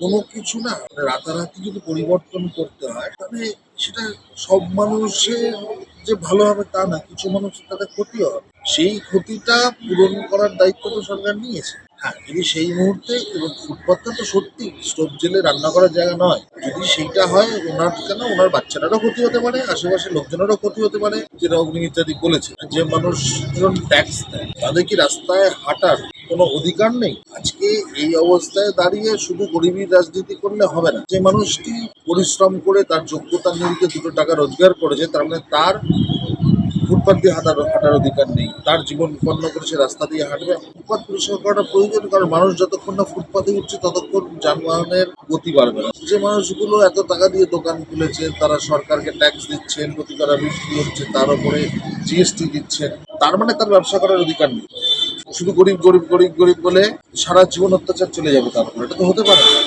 কোনো কিছু না রাতারাতি যদি পরিবর্তন করতে হয় তাহলে সেটা সব মানুষের যে ভালো হবে তা না, কিছু মানুষের তাতে ক্ষতিও হবে। সেই ক্ষতিটা পূরণ করার দায়িত্ব তো সরকার নিয়েছে। হ্যাঁ, যদি সেই মুহূর্তে, এবং ফুটপাতটা তো সত্যি স্টোভ জেলে রান্না করার জায়গা নয়, যদি সেইটা হয় ওনার কেন ওনার বাচ্চাটারও ক্ষতি হতে পারে, আশেপাশের লোকজনেরও ক্ষতি হতে পারে, যেটা অগ্নি ইত্যাদি বলেছে। যে মানুষজন ট্যাক্স দেয় তাদের কি রাস্তায় হাঁটার কোনো অধিকার নেই? আজকে এই অবস্থায় দাঁড়িয়ে শুধু গরিবীর রাজনীতি করলে হবে না। যে মানুষটি পরিশ্রম করে তার যোগ্যতার নিরিখে দুটো টাকা রোজগার করেছে, তার মানে তার ফুটপাত দিয়ে হাঁটার অধিকার নেই, তার জীবন বিপন্ন করে সে রাস্তা দিয়ে হাঁটবে। ফুটপাত পরিষ্কার করাটা প্রয়োজন, কারণ মানুষ যতক্ষণ না ফুটপাতে উঠছে ততক্ষণ যানবাহনের গতি বাড়বে না। যে মানুষগুলো এত টাকা দিয়ে দোকান খুলেছে, তারা সরকারকে ট্যাক্স দিচ্ছেন, প্রতিকারা বিক্রি হচ্ছে, তার উপরে জিএসটি দিচ্ছেন, তার মানে তার ব্যবসা করার অধিকার নেই। শুধু গরিব গরিব গরিব গরিব বলে সারা জীবন অত্যাচার চলে যাবে তার উপর, এটা তো হতে পারে না।